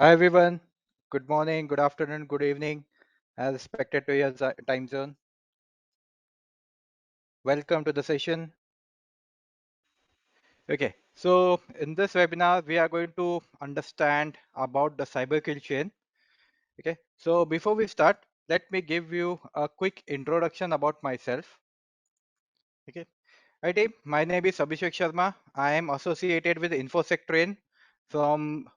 Hi everyone. Good morning, good afternoon, good evening, as expected to your time zone. Welcome to the session. Okay, so in this webinar, we are going to understand about the cyber kill chain. Okay, so before we start, let me give you a quick introduction about myself. Okay, hi team, my name is Abhishek Sharma. I am associated with InfosecTrain from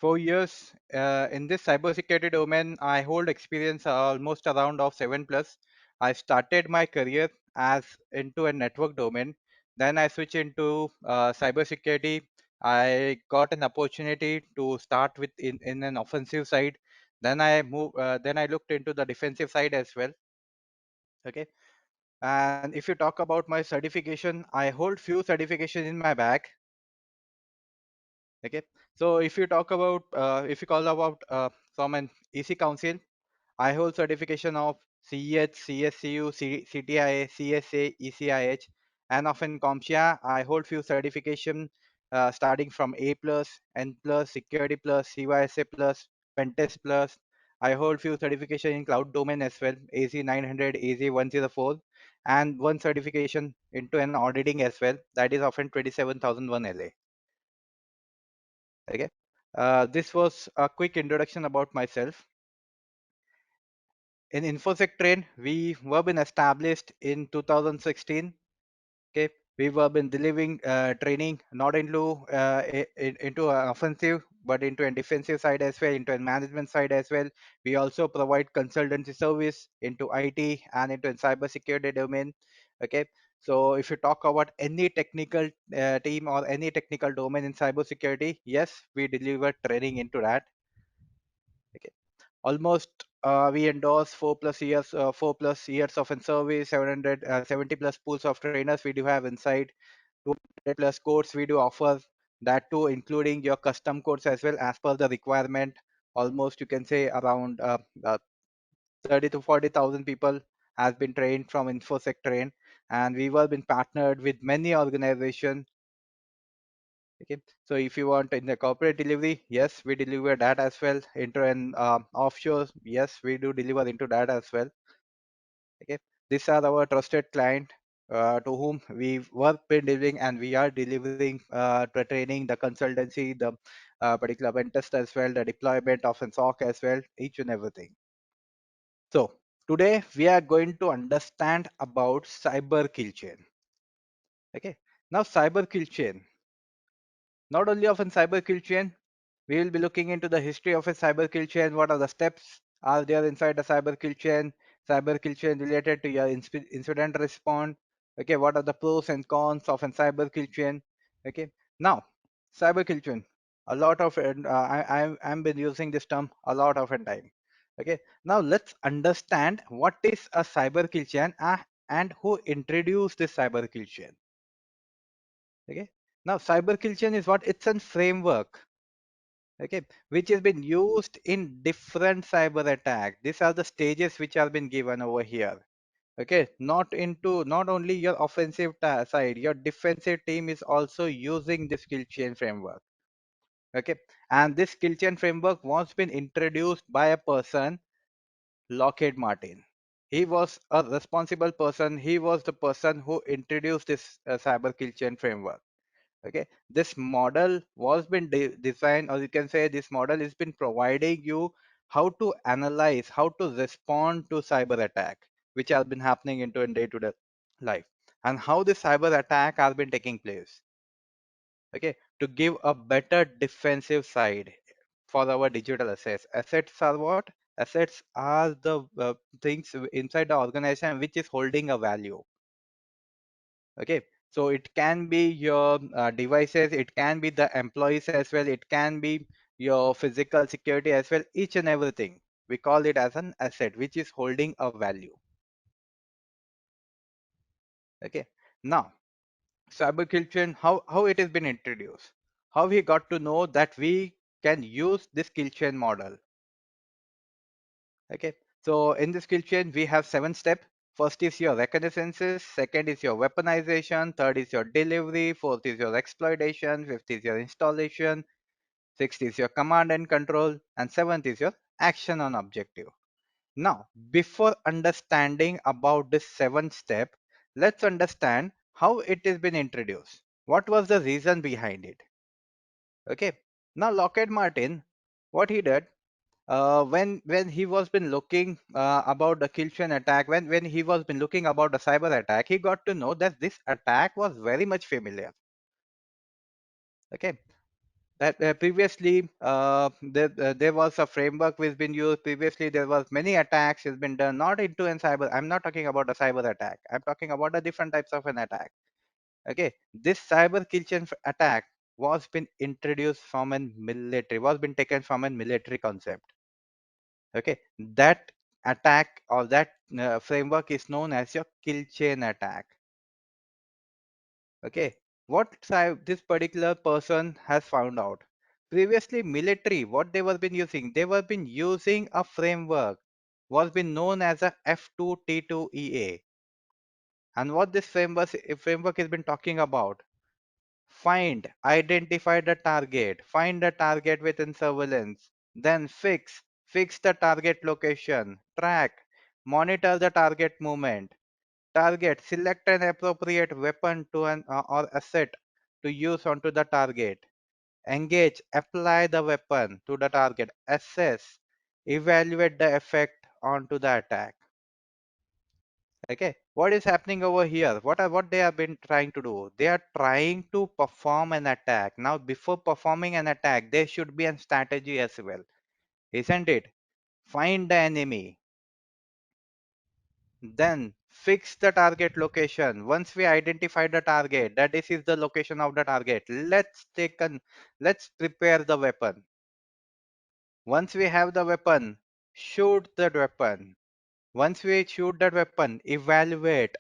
4 years in this cybersecurity domain. I hold experience almost around of 7 plus. I started my career as into a network domain. Then I switched into cybersecurity. I got an opportunity to start with in an offensive side. Then I moved. Then I looked into the defensive side as well. Okay. And if you talk about my certification, I hold few certifications in my bag. Okay. So if you talk about, if you call about from an EC Council, I hold certification of CEH, CSCU, CTIA, CSA, ECIH, and of in CompTIA, I hold few certification starting from A plus, N plus, Security plus, CYSA plus, Pentest plus. I hold few certification in cloud domain as well, AZ 900, AZ 104, and one certification into an auditing as well. That is often 27001 LA. Okay. This was a quick introduction about myself. In InfosecTrain, we were been established in 2016. Okay, we were been delivering training not into into an offensive but into a defensive side as well, into a management side as well. We also provide consultancy service into IT and into a cybersecurity domain. Okay, so if you talk about any technical team or any technical domain in cybersecurity, yes, we deliver training into that. Okay, almost we endorse 4 plus years of in service, 770 plus pools of trainers we do have inside, 200 plus codes we do offer, that too including your custom codes as well as per the requirement. Almost you can say around 30 to 40,000 people has been trained from InfosecTrain, and we have been partnered with many organizations. Okay, so if you want in the corporate delivery, yes, we deliver that as well. Into an offshore, yes, we do deliver into that as well. Okay, these are our trusted client to whom we were been delivering, and we are delivering the training, the consultancy, the particular pen test as well, the deployment of an SOC as well, each and everything. So today we are going to understand about cyber kill chain. Okay, now cyber kill chain. Not only of a cyber kill chain, we will be looking into the history of a cyber kill chain. What are the steps are there inside the cyber kill chain related to your incident response. Okay, what are the pros and cons of a cyber kill chain? Okay, now cyber kill chain. A lot of I'm been using this term a lot of a time. Okay, now let's understand what is a cyber kill chain and who introduced this cyber kill chain. Okay, now cyber kill chain is what? It's a framework, okay, which has been used in different cyber attack. These are the stages which have been given over here. Okay, not only your offensive side, your defensive team is also using this skill chain framework. Okay, and this skill chain framework was been introduced by a person, Lockheed Martin. He was a responsible person. He was the person who introduced this cyber kill chain framework. Okay, this model was been designed, or you can say this model has been providing you how to analyze, how to respond to cyber attack which has been happening into in day-to-day life, and how the cyber attack has been taking place. Okay, to give a better defensive side for our digital assets are what? Assets are the things inside the organization which is holding a value. Okay, so it can be your devices, it can be the employees as well, it can be your physical security as well, each and everything we call it as an asset which is holding a value. Okay, now cyber kill chain, how it has been introduced, how we got to know that we can use this kill chain model. Okay, so in this kill chain we have 7 steps. First is your reconnaissances, second is your weaponization, third is your delivery, fourth is your exploitation, fifth is your installation, Sixth is your command and control, and seventh is your action on objective. Now, before understanding about this seventh step, let's understand how it has been introduced. What was the reason behind it? Okay. Now, Lockheed Martin, what he did, when he was been looking about the kill chain attack, when he was been looking about the cyber attack, he got to know that this attack was very much familiar. Okay, that previously there was a framework which been used. Previously, there was many attacks has been done, not into an cyber. I'm not talking about a cyber attack. I'm talking about the different types of an attack. Okay, this cyber kill chain attack was been introduced from a military, was been taken from a military concept. Okay, that attack or that framework is known as your kill chain attack. Okay, this particular person has found out, previously military, what they were been using, they were been using a framework was been known as a F2T2EA. And what this framework has been talking about: find, identify the target, find the target within surveillance, then fix the target location, track, monitor the target movement, target, select an appropriate weapon to an or asset to use onto the target, engage, apply the weapon to the target, assess, evaluate the effect onto the attack. Okay, what is happening over here? What they have been trying to do? They are trying to perform an attack. Now, before performing an attack, there should be a strategy as well, isn't it? Find the enemy, then fix the target location. Once we identify the target, that this is the location of the target, let's prepare the weapon. Once we have the weapon, shoot that weapon. Once we shoot that weapon, evaluate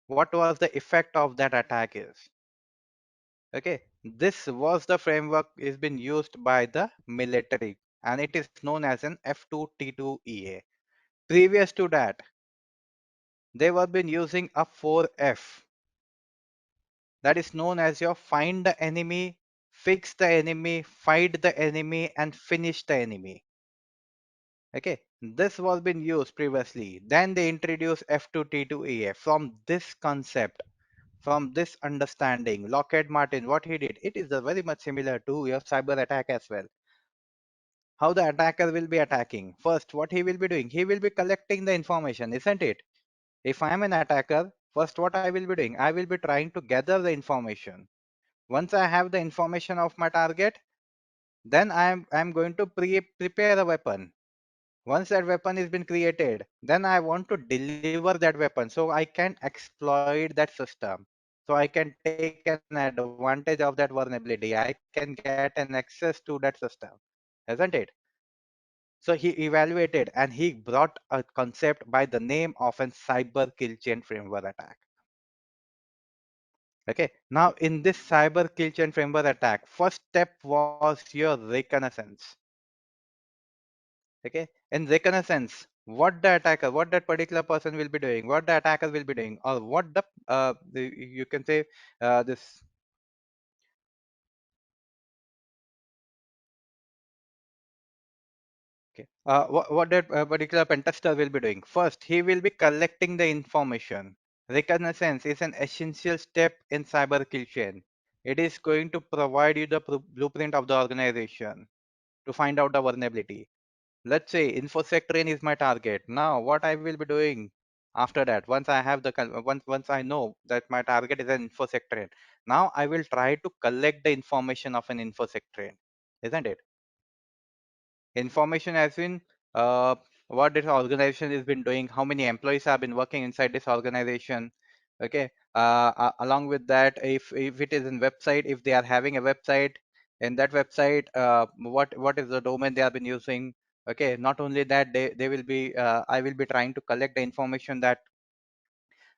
what was the effect of that attack is. Okay, this was the framework is been used by the military, and it is known as an F2T2EA. Previous to that, they were been using a 4F, that is known as your find the enemy, fix the enemy, fight the enemy, and finish the enemy. Okay, this was been used previously. Then they introduced F2T2EA. From this concept, from this understanding, Lockheed Martin, what he did, it is very much similar to your cyber attack as well. How the attacker will be attacking. First, what he will be doing, he will be collecting the information, isn't it? If I am an attacker, first what I will be doing, I will be trying to gather the information. Once I have the information of my target, then I'm going to prepare a weapon. Once that weapon has been created, then I want to deliver that weapon so I can exploit that system. So I can take an advantage of that vulnerability. I can get an access to that system, isn't it? So he evaluated and he brought a concept by the name of an cyber kill chain framework attack. Okay. Now in this cyber kill chain framework attack, first step was your reconnaissance. Okay, in reconnaissance, what that particular person will be doing, what the attacker will be doing, or what you can say this. Okay, what that particular pentester will be doing, first he will be collecting the information. Reconnaissance is an essential step in cyber kill chain. It is going to provide you the blueprint of the organization to find out the vulnerability. Let's say InfosecTrain is my target. Now, what I will be doing after that, once I have once I know that my target is an InfosecTrain, now I will try to collect the information of an InfosecTrain, isn't it? Information as in uh, what this organization has been doing, how many employees have been working inside this organization. Okay, along with that, if it is in website, if they are having a website, in that website, what is the domain they have been using. Okay, not only that, they will be I will be trying to collect the information that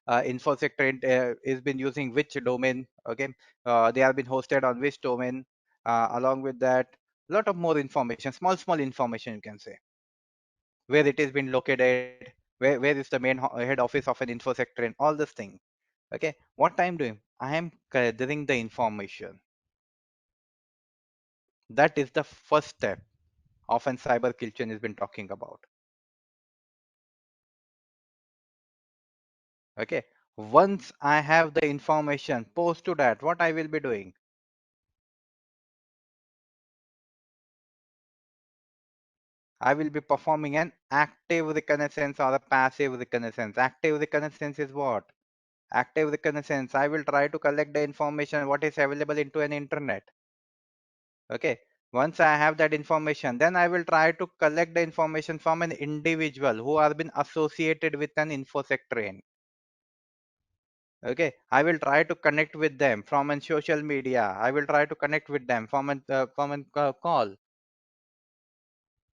InfoSec is been using which domain. Okay, they have been hosted on which domain. Along with that, a lot of more information, small information, you can say, where it has been located, where is the main head office of an InfoSec all this thing. Okay, what I'm doing, I am gathering the information. That is the first step of an cyber kill chain has been talking about. Okay. Once I have the information, post to that, what I will be doing? I will be performing an active reconnaissance or a passive reconnaissance. Active reconnaissance is what? Active reconnaissance. I will try to collect the information what is available into an internet. Okay. Once I have that information, then I will try to collect the information from an individual who has been associated with an InfosecTrain. Okay. I will try to connect with them from a social media. I will try to connect with them from a call.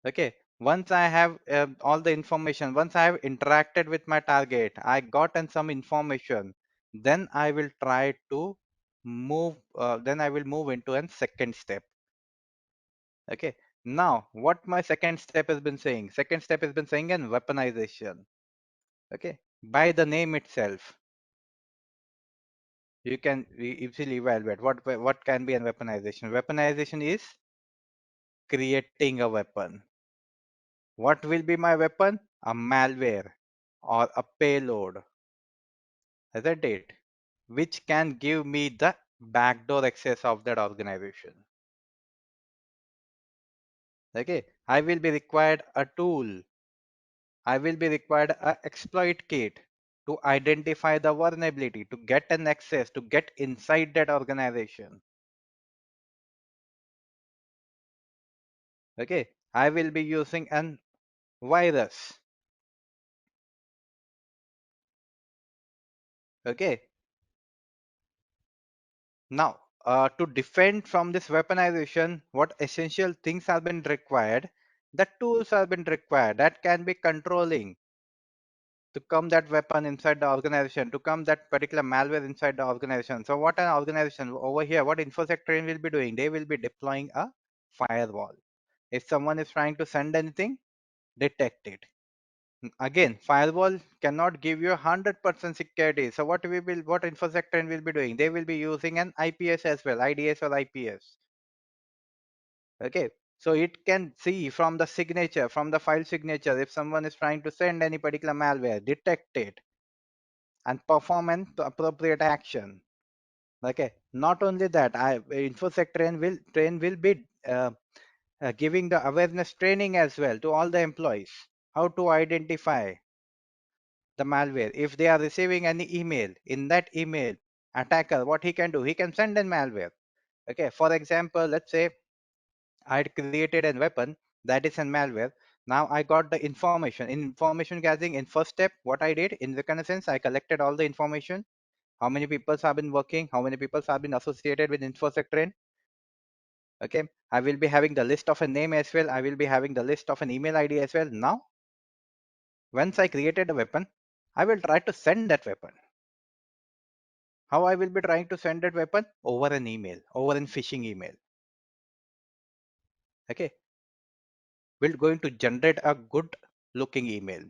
Okay. Once I have all the information, once I have interacted with my target, I gotten some information, then I will try to then I will move into a second step. Okay. Now, what my second step has been saying? Second step has been saying an weaponization. Okay. By the name itself, you can easily evaluate what can be a weaponization. Weaponization is creating a weapon. What will be my weapon? A malware or a payload, isn't it? Which can give me the backdoor access of that organization. Okay, I will be required a tool. I will be required a exploit kit to identify the vulnerability, to get an access, to get inside that organization. Okay, I will be using an virus. Okay, now, to defend from this weaponization, what essential things have been required? The tools have been required that can be controlling to come that weapon inside the organization, to come that particular malware inside the organization. So, what an organization over here, what InfosecTrain will be doing? They will be deploying a firewall. If someone is trying to send anything, detect it. Again, firewall cannot give you 100% security. So what InfosecTrain will be doing? They will be using an IPS as well, IDS or IPS. Okay. So it can see from the signature, from the file signature, if someone is trying to send any particular malware, detect it and perform an appropriate action. Okay. Not only that, InfosecTrain will be giving the awareness training as well to all the employees, how to identify the malware. If they are receiving any email, in that email, attacker, what he can do, he can send in malware. Okay, for example, let's say I had created a weapon that is in malware. Now I got the information. In information gathering, in first step, what I did in Reconnaissance, I collected all the information. How many people have been working? How many people have been associated with InfosecTrain? Okay, I will be having the list of a name as well. I will be having the list of an email ID as well. Now, once I created a weapon, I will try to send that weapon. How I will be trying to send that weapon? Over an email, over an phishing email. Okay, we're going to generate a good looking email.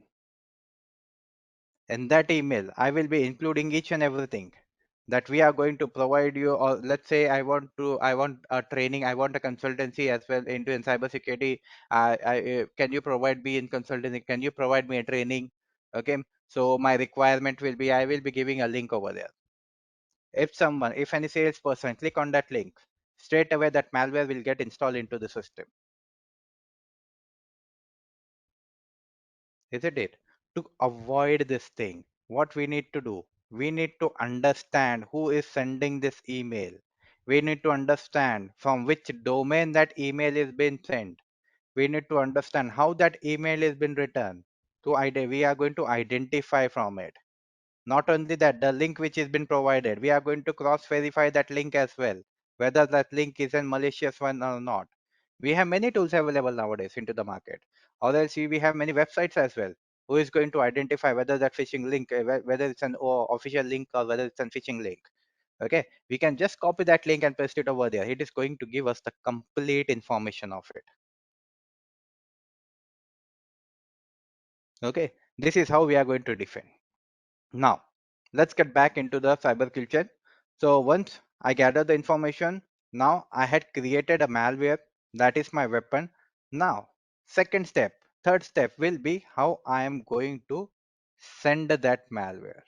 In that email, I will be including each and everything that we are going to provide you. Or let's say I want a training, I want a consultancy as well into in cybersecurity. Can you provide me in consultancy? Can you provide me a training? Okay, so my requirement will be I will be giving a link over there. If any salesperson click on that link, straight away that malware will get installed into the system. Isn't it? To avoid this thing, what we need to do, we need to understand who is sending this email. We need to understand from which domain that email is being sent. We need to understand how that email is being written. We are going to identify from it. Not only that, the link which has been provided, we are going to cross verify that link as well, whether that link is a malicious one or not. We have many tools available nowadays into the market. Or else we have many websites as well. Who is going to identify whether that phishing link, whether it's an official link or whether it's a phishing link? Okay, we can just copy that link and paste it over there. It is going to give us the complete information of it. Okay, this is how we are going to defend. Now, let's get back into the cyber kill chain. So once I gather the information, now I had created a malware. That is my weapon. Now, second step, third step will be how I am going to send that malware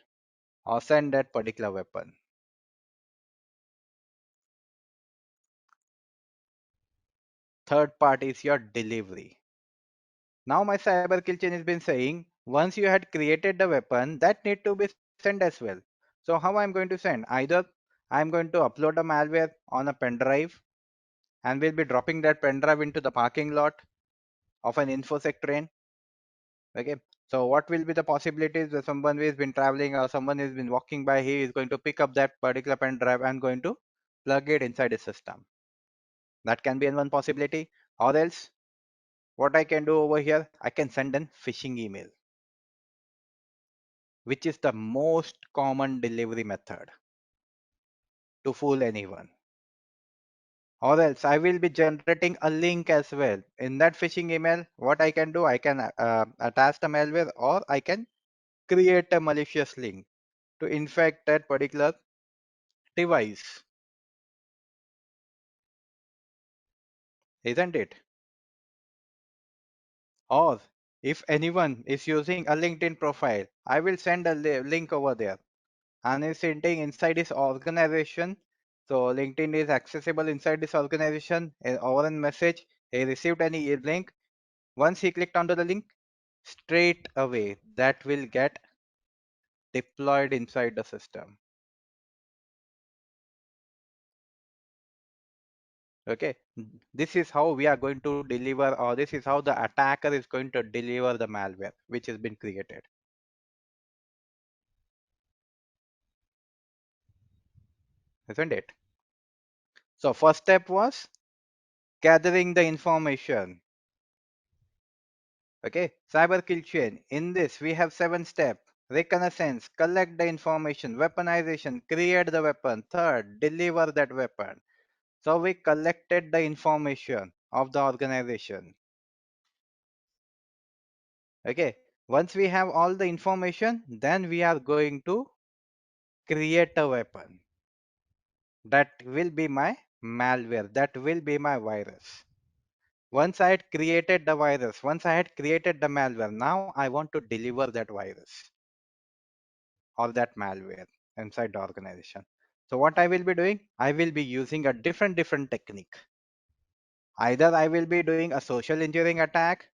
or send that particular weapon. Third part is your delivery. Now my cyber kill chain has been saying once you had created the weapon that need to be sent as well. So how I'm going to send? Either I'm going to upload a malware on a pen drive and we'll be dropping that pen drive into the parking lot of an infosec train. Okay. So what will be the possibilities that someone who has been traveling or someone who has been walking by, he is going to pick up that particular pen drive and going to plug it inside his system. That can be one possibility. Or else what I can do over here, I can send an phishing email, which is the most common delivery method to fool anyone. Or else I will be generating a link as well. In that phishing email, what I can do, I can attach the malware or I can create a malicious link to infect that particular device, isn't it? Or if anyone is using a LinkedIn profile, I will send a link over there and is sitting inside this organization. So LinkedIn is accessible inside this organization. Over a message, he received any link. Once he clicked onto the link, straight away that will get deployed inside the system. Okay, this is how we are going to deliver, or this is how the attacker is going to deliver the malware which has been created, isn't it? So first step was gathering the information. Okay, cyber kill chain. In this, we have 7 steps. Reconnaissance, collect the information. Weaponization, create the weapon. Third, deliver that weapon. So we collected the information of the organization. Okay, once we have all the information, then we are going to create a weapon. That will be my malware. That will be my virus. Once I had created the virus, once I had created the malware, now I want to deliver that virus or that malware inside the organization. So what I will be doing, I will be using a different technique. Either I will be doing a social engineering attack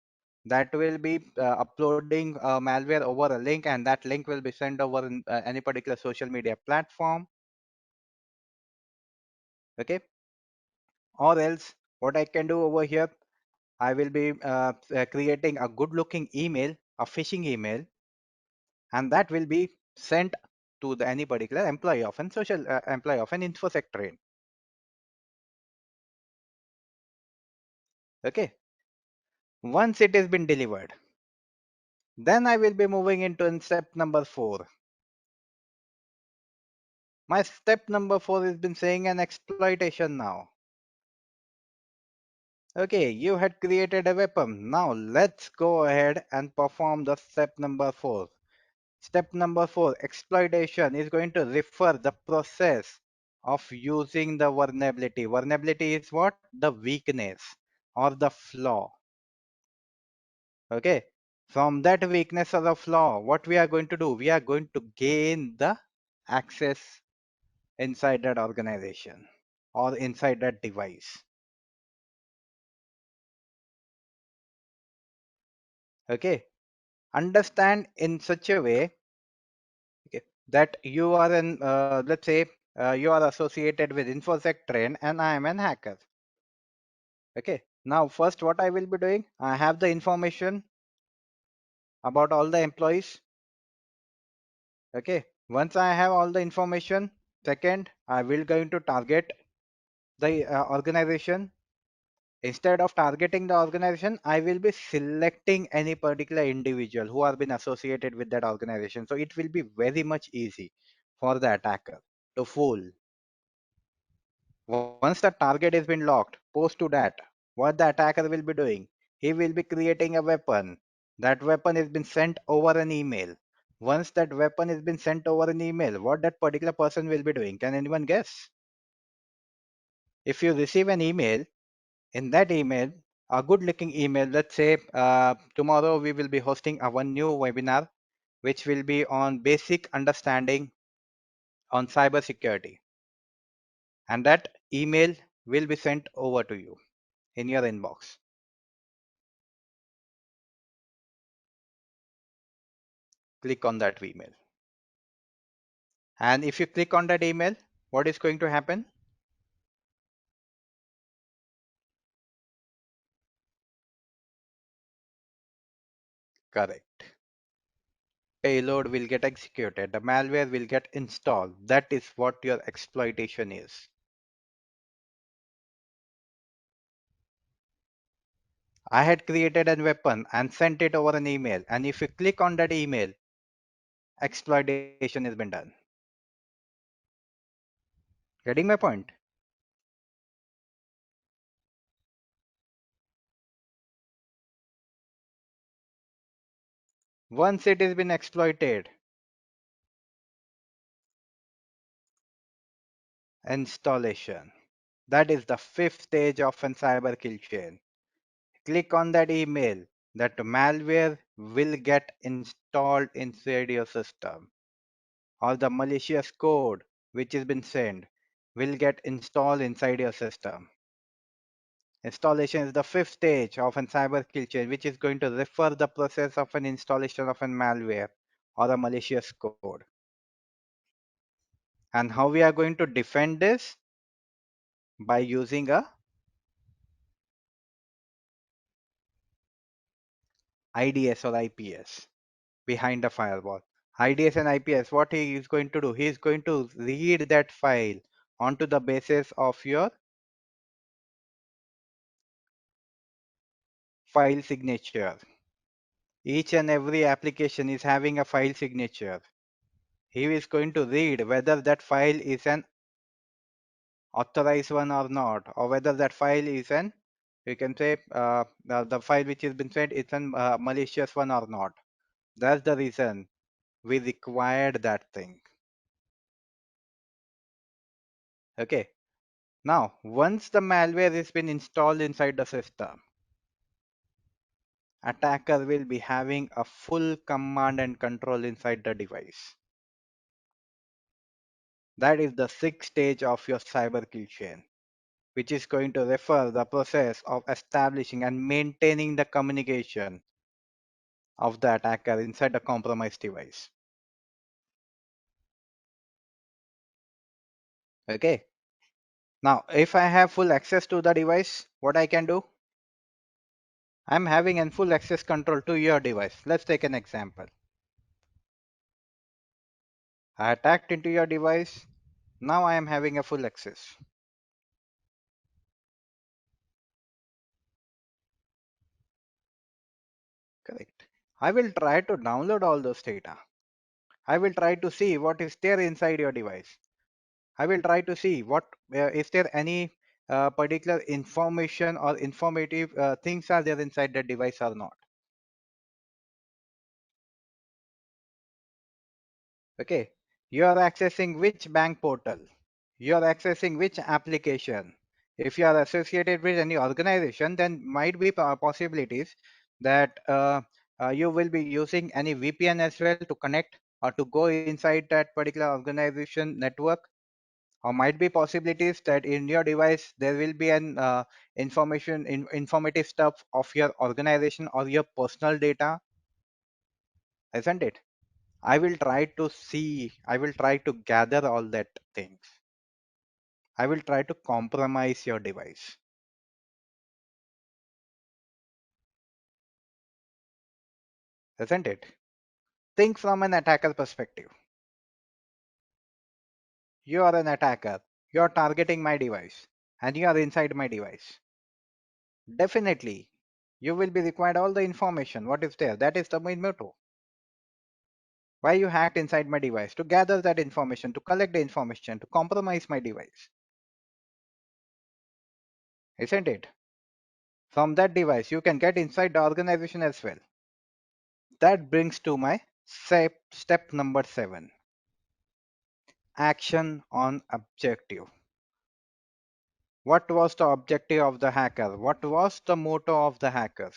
that will be uploading malware over a link and that link will be sent over in, any particular social media platform. Okay. Or else what I can do over here, I will be creating a good looking email, a phishing email, and that will be sent to any particular employee of an employee of an infosec train. Okay, once it has been delivered, then I will be moving into step number 4. My step number 4 has been saying an exploitation now. Okay, you had created a weapon. Now let's go ahead and perform the step number 4. Step number 4, exploitation, is going to refer the process of using the vulnerability. Vulnerability is what? The weakness or the flaw. Okay. From that weakness or the flaw, what we are going to do? We are going to gain the access inside that organization or inside that device. Okay. Understand in such a way, okay, that you are an, let's say, you are associated with InfosecTrain train and I am an hacker. Okay. Now, first, what I will be doing, I have the information about all the employees. Okay. Once I have all the information, second, I will going to target the organization. Instead of targeting the organization, I will be selecting any particular individual who have been associated with that organization. So it will be very much easy for the attacker to fool. Once the target has been locked, post to that, what the attacker will be doing, he will be creating a weapon. That weapon has been sent over an email. Once that weapon has been sent over an email, what that particular person will be doing? Can anyone guess? If you receive an email In that email, a good looking email, let's say tomorrow we will be hosting a one new webinar, which will be on basic understanding on cybersecurity. And that email will be sent over to you in your inbox. Click on that email. And if you click on that email, what is going to happen? Correct. Payload will get executed. The malware will get installed. That is what your exploitation is. I had created a weapon and sent it over an email. And if you click on that email, exploitation has been done. Getting my point? Once it has been exploited, installation. That is the fifth stage of a cyber kill chain. Click on that email. That malware will get installed inside your system, or the malicious code which has been sent will get installed inside your system. Installation is the fifth stage of a cyber kill chain, which is going to refer the process of an installation of a malware or a malicious code. And how we are going to defend this? By using a IDS or IPS behind the firewall. IDS and IPS, what he is going to do? He is going to read that file onto the basis of your file signature. Each and every application is having a file signature. He is going to read whether that file is an authorized one or not, or whether that file is an, you can say, the file which has been sent is an malicious one or not. That's the reason we required that thing. Okay. Now, once the malware has been installed inside the system, attacker will be having a full command and control inside the device. That is the sixth stage of your cyber kill chain, which is going to refer the process of establishing and maintaining the communication of the attacker inside the compromised device. Okay. Now, if I have full access to the device, what I can do? I'm having a full access control to your device. Let's take an example. I attacked into your device. Now I am having a full access. Correct. I will try to download all those data. I will try to see what is there inside your device. I will try to see what is there any particular information or informative things are there inside the device or not. Okay. You are accessing which bank portal? You are accessing which application? If you are associated with any organization, then might be possibilities that you will be using any VPN as well to connect or to go inside that particular organization network. Or might be possibilities that in your device there will be an informative stuff of your organization or your personal data, isn't it? I will try to see, I will try to gather all that things. I will try to compromise your device, isn't it? Think from an attacker perspective. You are an attacker. You are targeting my device and you are inside my device. Definitely, you will be required all the information. What is there? That is the main motto. Why you hacked inside my device? To gather that information, to collect the information, to compromise my device. Isn't it? From that device, you can get inside the organization as well. That brings to my step number 7. Action on objective. What was the objective of the hacker? What was the motto of the hacker?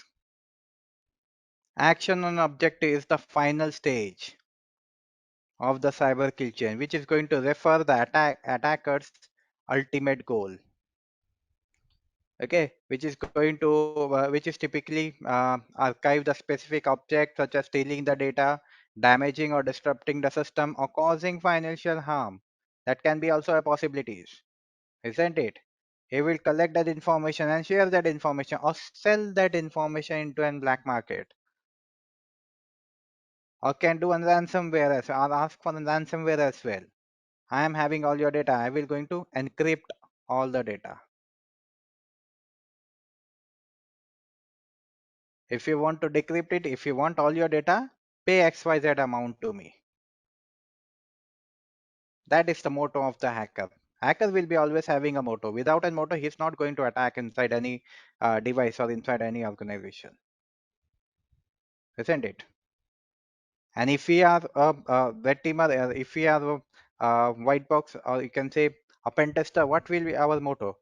Action on objective is the final stage of the cyber kill chain, which is going to refer the attacker's ultimate goal. Okay, which is typically archive the specific object, such as stealing the data, damaging or disrupting the system, or causing financial harm. That can be also a possibilities, isn't it? He will collect that information and share that information or sell that information into a black market, or can do a ransomware as well, or ask for a ransomware as well. I am having all your data. I will going to encrypt all the data. If you want to decrypt it, if you want all your data, pay XYZ amount to me. That is the motto of the hacker. Hacker will be always having a motto. Without a motto, he's not going to attack inside any device or inside any organization, isn't it? And if we are a red teamer, if we are a white box, or you can say a pen tester, what will be our motto?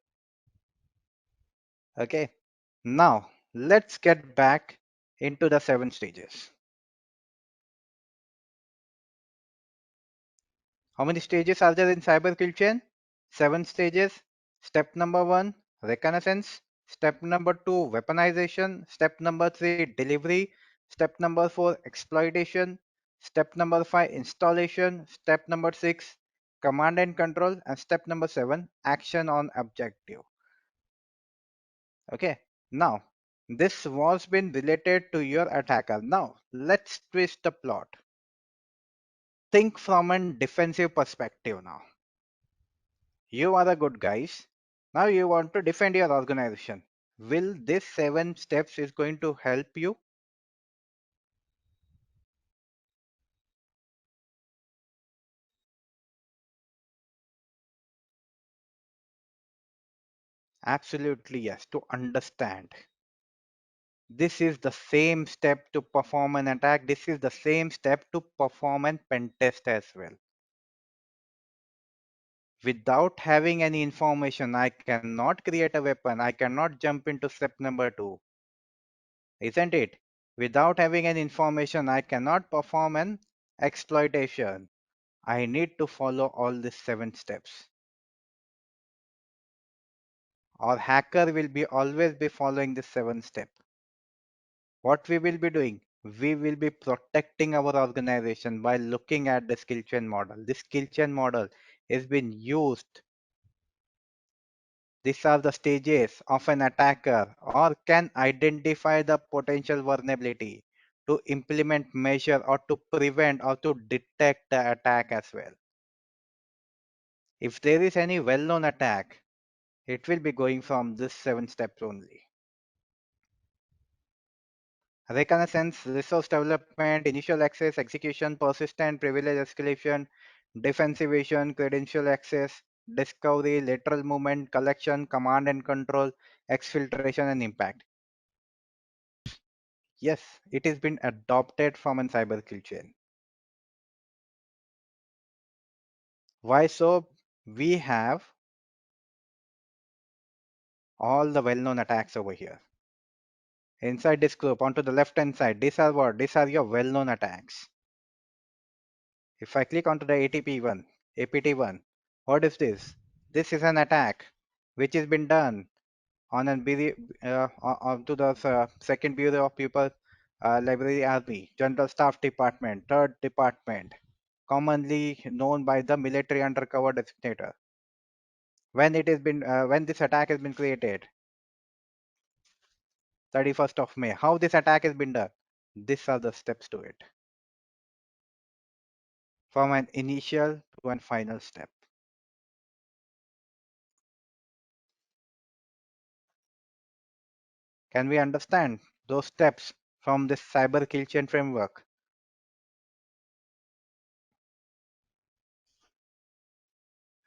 Okay. Now let's get back into the 7 stages. How many stages are there in cyber kill chain? 7 stages. Step number 1, reconnaissance. Step number 2, weaponization. Step number 3, delivery. Step number 4, exploitation. Step number 5, installation. Step number 6, command and control. And step number 7, action on objective. Okay. Now, this was been related to your attacker. Now, let's twist the plot. Think from a defensive perspective now. You are the good guys. Now you want to defend your organization. Will this 7 steps is going to help you? Absolutely yes, to understand. This is the same step to perform an attack. This is the same step to perform an pen test as well. Without having any information, I cannot create a weapon. I cannot jump into step number 2. Isn't it? Without having any information, I cannot perform an exploitation. I need to follow all these 7 steps. Our hacker will be always be following this 7 step. What we will be doing? We will be protecting our organization by looking at the skill chain model. This skill chain model has been used. These are the stages of an attacker or can identify the potential vulnerability to implement measure or to prevent or to detect the attack as well. If there is any well-known attack, it will be going from this 7 steps only. Reconnaissance, resource development, initial access, execution, persistent, privilege escalation, defensivation, credential access, discovery, lateral movement, collection, command and control, exfiltration, and impact. Yes, it has been adopted from a cyber kill chain. Why so? We have all the well-known attacks over here. Inside this group, onto the left-hand side, these are what? These are your well-known attacks. If I click onto the ATP1, APT1, what is this? This is an attack which has been done on onto the Second Bureau of People Library Army, General Staff Department, Third Department, commonly known by the military undercover designator. When this attack has been created, 31st of May. How this attack has been done? These are the steps to it. From an initial to an final step. Can we understand those steps from this cyber kill chain framework?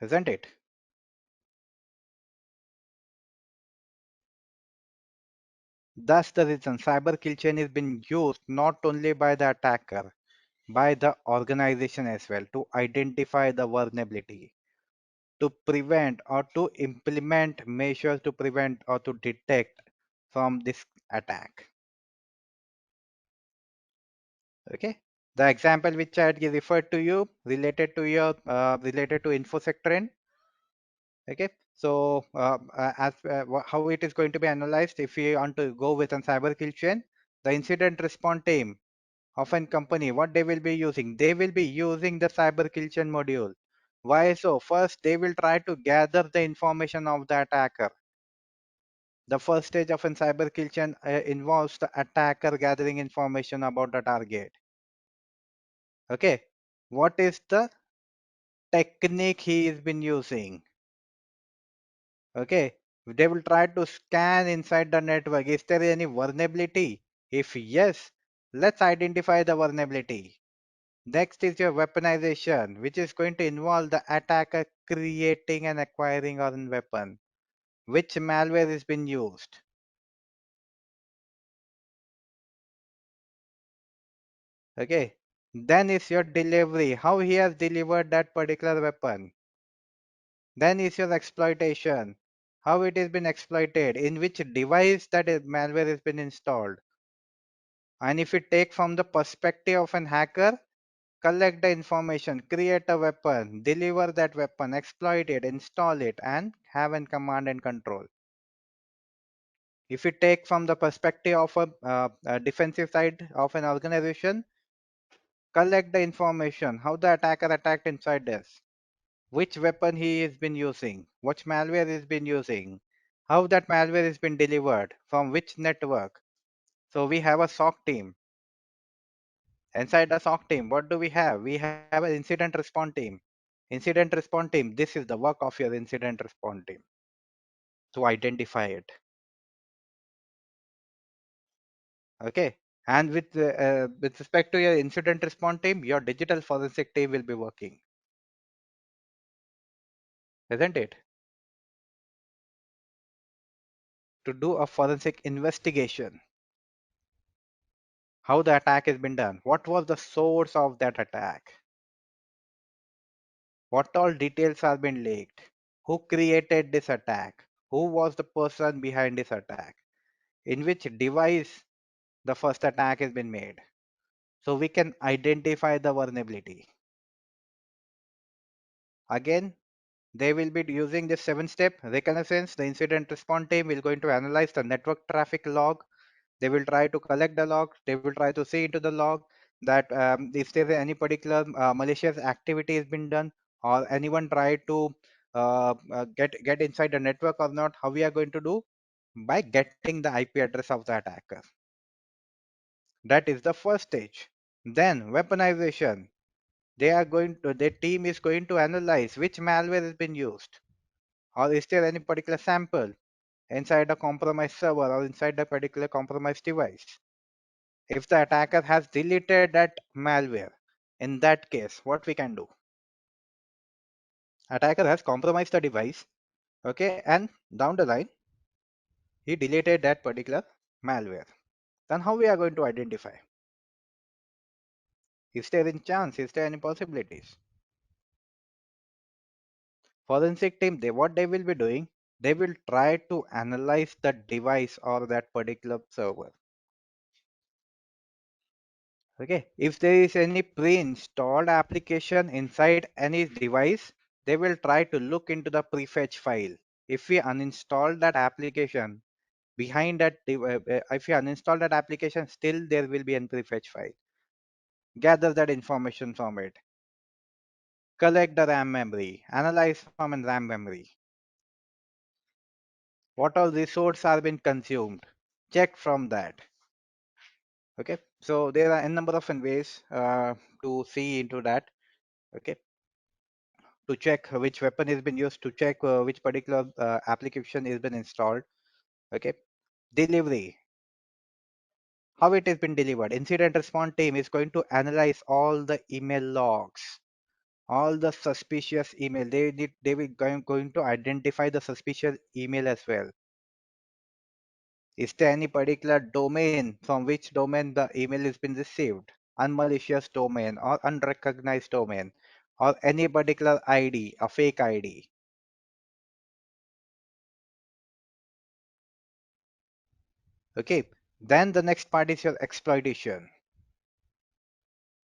Isn't it? That's the reason cyber kill chain is being used not only by the attacker, by the organization as well to identify the vulnerability, to prevent or to implement measures to prevent or to detect from this attack. Okay. The example which I had referred to you related to your related to InfosecTrain. Okay. So how it is going to be analyzed if you want to go with a cyber kill chain, the incident response team of a company, what they will be using? They will be using the cyber kill chain module. Why so? First, they will try to gather the information of the attacker. The first stage of a cyber kill chain involves the attacker gathering information about the target. Okay. What is the technique he has been using? Okay. They will try to scan inside the network. Is there any vulnerability? If yes, let's identify the vulnerability. Next is your weaponization, which is going to involve the attacker creating and acquiring a weapon. Which malware is being used? Okay. Then is your delivery, how he has delivered that particular weapon. Then is your exploitation, how it has been exploited, in which device that malware has been installed. And if you take from the perspective of an hacker, collect the information, create a weapon, deliver that weapon, exploit it, install it, and have a command and control. If you take from the perspective of a defensive side of an organization, collect the information, how the attacker attacked inside this, which weapon he has been using, which malware is been using, how that malware has been delivered, from which network. So we have a SOC team. Inside the SOC team, what do we have? We have an incident response team. Incident response team, this is the work of your incident response team to identify it. Okay. And with respect to your incident response team, your digital forensic team will be working, isn't it? To do a forensic investigation. How the attack has been done. What was the source of that attack? What all details have been leaked? Who created this attack? Who was the person behind this attack? In which device the first attack has been made? So we can identify the vulnerability. Again, they will be using this 7-step reconnaissance. The incident response team will going to analyze the network traffic log. They will try to collect the log. They will try to see into the log that if there is any particular malicious activity has been done, or anyone tried to get inside the network or not. How we are going to do? By getting the IP address of the attacker. That is the first stage. Then weaponization. Their team is going to analyze which malware has been used, or is there any particular sample inside a compromised server or inside a particular compromised device. If the attacker has deleted that malware, in that case, what we can do? Attacker has compromised the device, okay, and down the line, he deleted that particular malware. Then how we are going to identify? Is there any chance? Is there any possibilities? Forensic team, what they will be doing, they will try to analyze the device or that particular server. Okay, if there is any pre-installed application inside any device, they will try to look into the prefetch file. If we uninstall that application, behind that, if we uninstall that application, still there will be a prefetch file. Gather that information from it. Collect the RAM memory. Analyze from a RAM memory. What all resources are being consumed? Check from that. Okay, so there are a number of ways to see into that. Okay, to check which weapon has been used, to check which particular application has been installed. Okay, delivery, how it has been delivered. Incident response team is going to analyze all the email logs, all the suspicious email. They will going to identify the suspicious email as well. Is there any particular domain from which domain the email has been received? Unmalicious domain or unrecognized domain, or any particular ID, a fake ID. Okay, then the next part is your exploitation.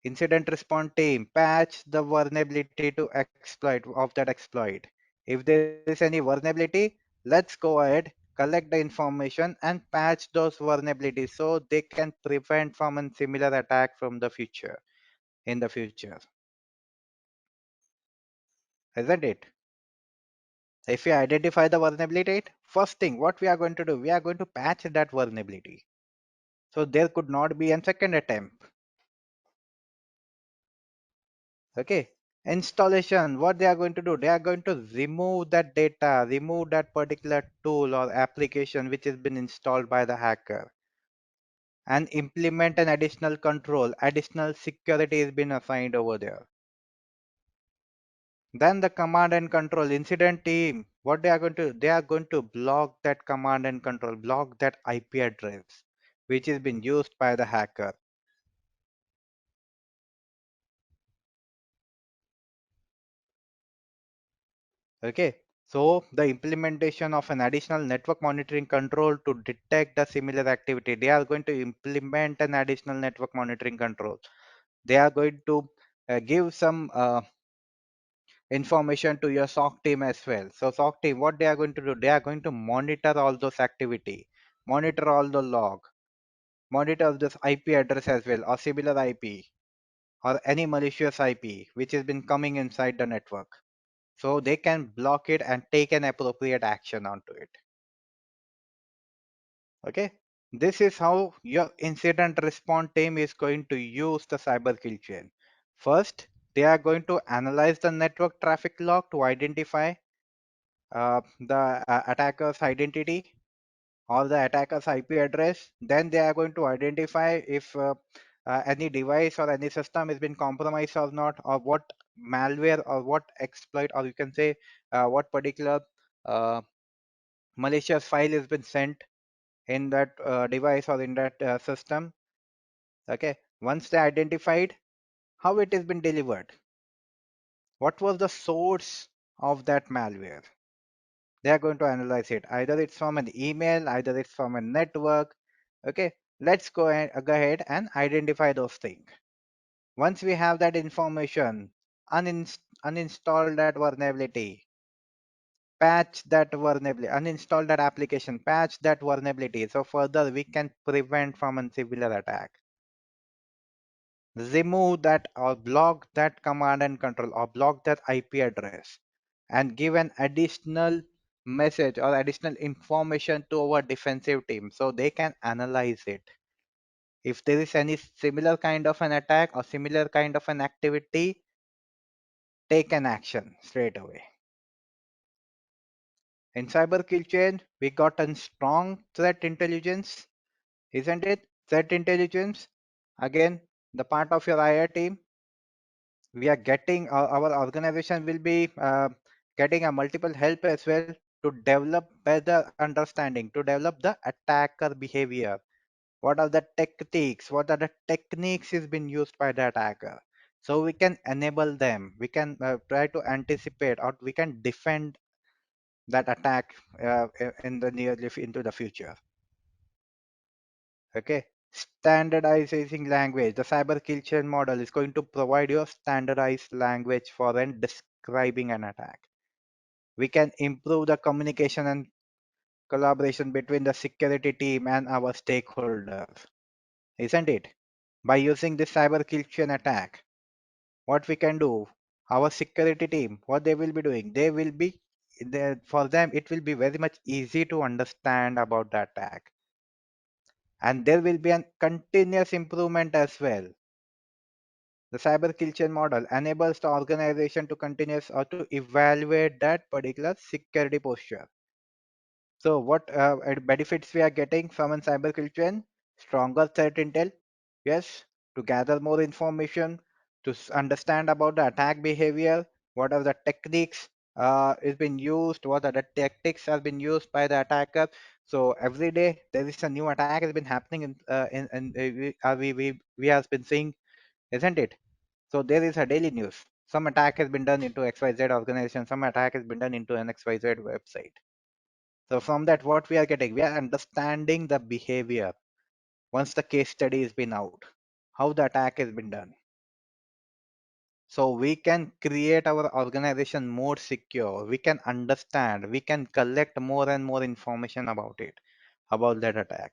Incident response team patch the vulnerability to exploit of that exploit. If there is any vulnerability, let's go ahead, collect the information and patch those vulnerabilities so they can prevent from a similar attack from the future, in the future. Isn't it? If we identify the vulnerability, first thing what we are going to do, we are going to patch that vulnerability. So there could not be a second attempt. Okay. Installation, what they are going to do, they are going to remove that data, remove that particular tool or application which has been installed by the hacker, and implement an additional control, additional security has been assigned over there. Then the command and control incident team, what they are going to do, they are going to block that command and control, block that IP address which has been used by the hacker. Okay, so the implementation of an additional network monitoring control to detect the similar activity, they are going to implement an additional network monitoring control. They are going to give some information to your SOC team as well. So SOC team, what they are going to do, they are going to monitor all those activity, monitor all the log, monitor this IP address as well, or similar IP, or any malicious IP which has been coming inside the network. So they can block it and take an appropriate action onto it. Okay, this is how your incident response team is going to use the cyber kill chain. First, they are going to analyze the network traffic log to identify the attacker's identity or the attacker's IP address. Then they are going to identify if any device or any system has been compromised or not, or what malware or what exploit, or you can say what particular uh, malicious file has been sent in that device or in that system. Okay, once they identified how it has been delivered, what was the source of that malware, they are going to analyze it. Either it's from an email, either it's from a network. Okay, let's go ahead and identify those things. Once we have that information, uninstall that vulnerability, patch that vulnerability, uninstall that application, patch that vulnerability, so further we can prevent from a similar attack. Remove that or block that command and control or block that IP address and give an additional message or additional information to our defensive team so they can analyze it. If there is any similar kind of an attack or similar kind of an activity, take an action straight away. In cyber kill chain, we got a strong threat intelligence, isn't it? Threat intelligence, again, the part of your IR team, we are getting our organization will be getting a multiple help as well to develop better understanding, to develop the attacker behavior. What are the techniques, what are the techniques is being used by the attacker, so we can enable them, we can try to anticipate or we can defend that attack in the into the future. Okay, standardizing language. The cyber kill chain model is going to provide you a standardized language for describing an attack. We can improve the communication and collaboration between the security team and our stakeholders, isn't it? By using this cyber kill chain attack, what we can do, our security team, what they will be doing, they will be for them it will be very much easy to understand about the attack, and there will be a continuous improvement as well. The cyber kill chain model enables the organization to continuous or to evaluate that particular security posture. So what benefits we are getting from a cyber kill chain? Stronger threat intel, yes, to gather more information, to understand about the attack behavior, what are the techniques is been used, what are the tactics have been used by the attacker. So every day there is a new attack has been happening we have been seeing, isn't it? So there is a daily news. Some attack has been done into XYZ organization. Some attack has been done into an XYZ website. So from that, what we are getting, we are understanding the behavior once the case study has been out, how the attack has been done. So we can create our organization more secure. We can understand, we can collect more and more information about it, about that attack.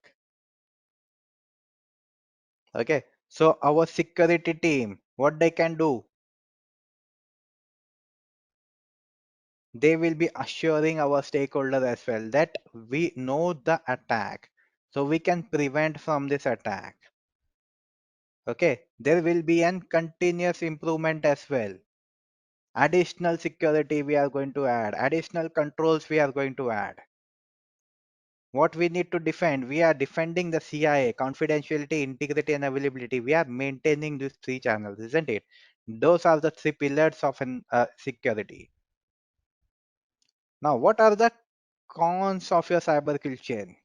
Okay. So our security team, what they can do, they will be assuring our stakeholders as well that we know the attack. So we can prevent from this attack. Okay. There will be an continuous improvement as well. Additional security we are going to add, additional controls we are going to add. What we need to defend, we are defending the CIA, confidentiality, integrity, and availability. We are maintaining these three channels, isn't it? Those are the three pillars of an security. Now, what are the cons of your cyber kill chain?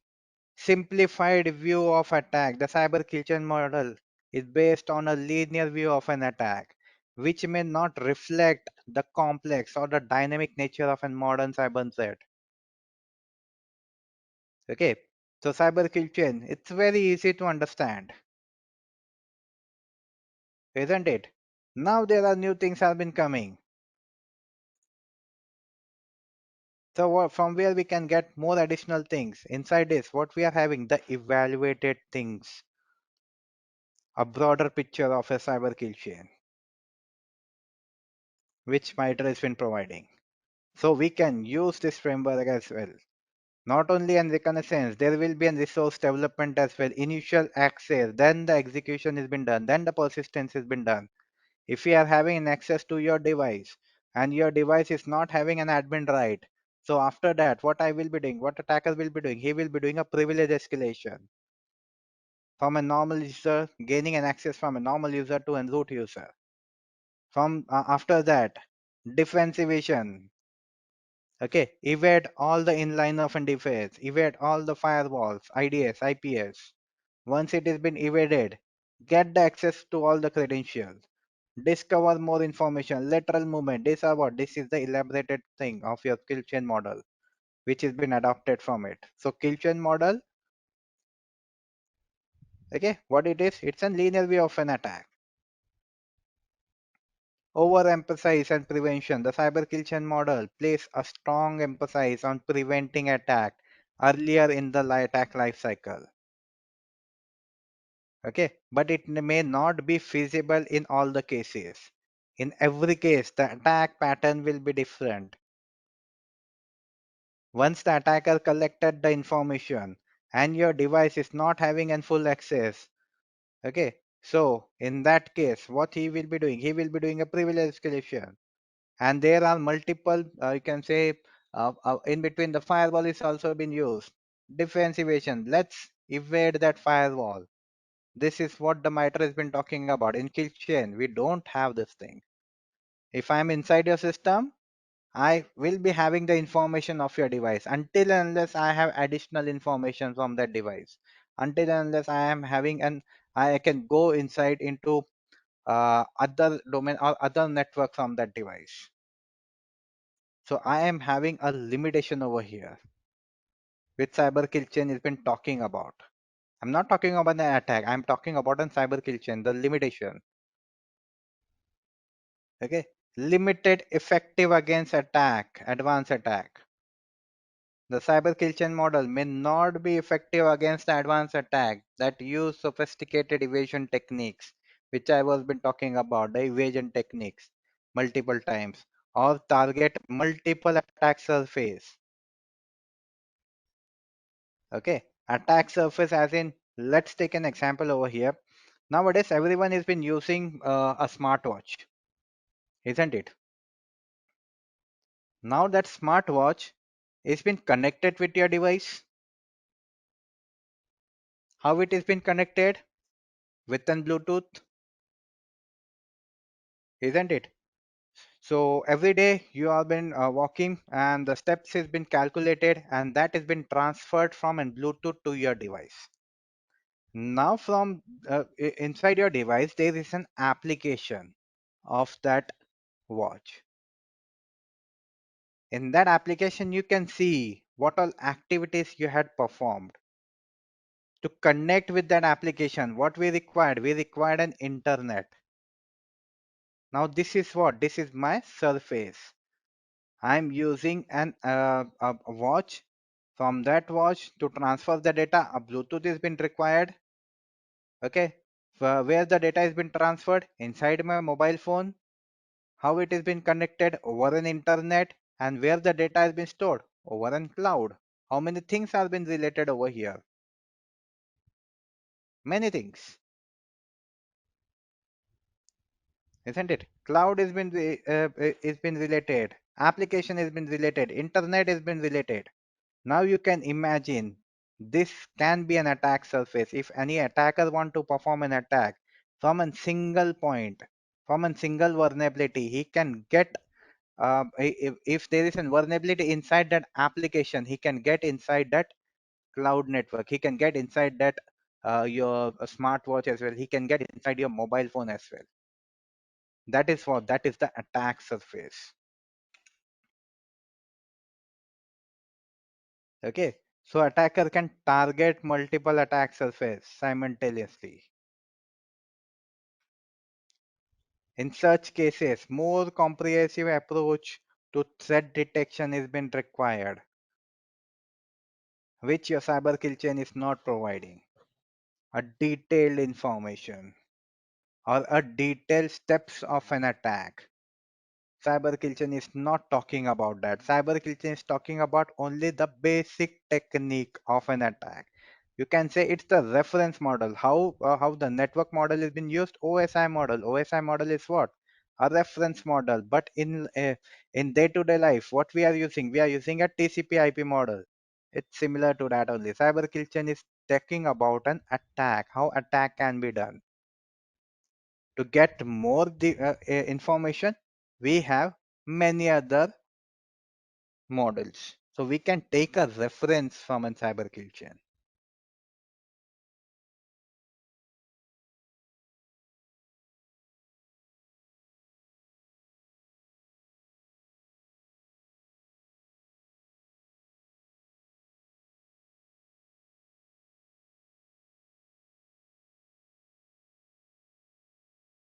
Simplified view of attack. The cyber kill chain model is based on a linear view of an attack, which may not reflect the complex or the dynamic nature of a modern cyber threat. Okay, so cyber kill chain, it's very easy to understand, isn't it? Now there are new things have been coming. So from where we can get more additional things inside this, what we are having, the evaluated things, a broader picture of a cyber kill chain, which Mitre has been providing. So we can use this framework as well. Not only in Reconnaissance, there will be a resource development as well. Initial access, then the execution has been done, then the persistence has been done. If you are having an access to your device and your device is not having an admin right, so after that, what I will be doing, what attacker will be doing, he will be doing a privilege escalation from a normal user, gaining an access from a normal user to a root user. From after that, defensivation. Okay, evade all the inline of an defense, evade all the firewalls, IDS, IPS. Once it has been evaded, get the access to all the credentials. Discover more information, lateral movement. This are what? This is the elaborated thing of your kill chain model, which has been adopted from it. So kill chain model, okay, what it is? It's a linear view of an attack. Overemphasize and prevention. The cyber kill chain model places a strong emphasis on preventing attack earlier in the attack life cycle. Okay, but it may not be feasible in all the cases. In every case, the attack pattern will be different. Once the attacker collected the information and your device is not having an full access, okay, so in that case, what he will be doing? He will be doing a privilege escalation. And there are multiple, you can say, in between the firewall is also been used. Defensivation. Let's evade that firewall. This is what the MITRE has been talking about. In kill chain, we don't have this thing. If I'm inside your system, I will be having the information of your device until and unless I have additional information from that device. Until and unless I am having an, I can go inside into other domain or other network from that device. So I am having a limitation over here, which cyber kill chain has been talking about. I'm not talking about an attack. I'm talking about a cyber kill chain, the limitation. Okay, limited effective against attack, advanced attack. The cyber kill chain model may not be effective against the advanced attack that use sophisticated evasion techniques, which I was been talking about, the evasion techniques multiple times, or target multiple attack surface. Okay, attack surface as in, let's take an example over here. Nowadays, everyone has been using a smartwatch, isn't it? Now that smartwatch is been connected with your device. How it is been connected? With an Bluetooth, isn't it? So every day you have been walking and the steps has been calculated and that has been transferred from a Bluetooth to your device. Now from inside your device, there is an application of that watch. In that application, you can see what all activities you had performed. To connect with that application, what we required? We required an internet. Now this is what? This is my surface. I'm using a watch. From that watch to transfer the data, a Bluetooth has been required. Okay. Where the data has been transferred? Inside my mobile phone. How it has been connected? Over an internet. And where the data has been stored? Over an cloud. How many things have been related over here? Many things, isn't it? Cloud has been related. Application has been related. Internet has been related. Now you can imagine this can be an attack surface. If any attacker want to perform an attack from a single point, from a single vulnerability, he can get if there is a vulnerability inside that application, he can get inside that cloud network. He can get inside that your smartwatch as well. He can get inside your mobile phone as well. That is what, that is the attack surface. Okay, so attacker can target multiple attack surface simultaneously. In such cases, more comprehensive approach to threat detection has been required, which your cyber kill chain is not providing. A detailed information or a detailed steps of an attack. Cyber kill chain is not talking about that. Cyber kill chain is talking about only the basic technique of an attack. You can say it's the reference model. How the network model has been used. OSI model. OSI model is what? A reference model. But in day-to-day life, what we are using? We are using a TCP/IP model. It's similar to that only. Cyber kill chain is talking about an attack. How attack can be done. To get more information, we have many other models. So we can take a reference from a cyber kill chain.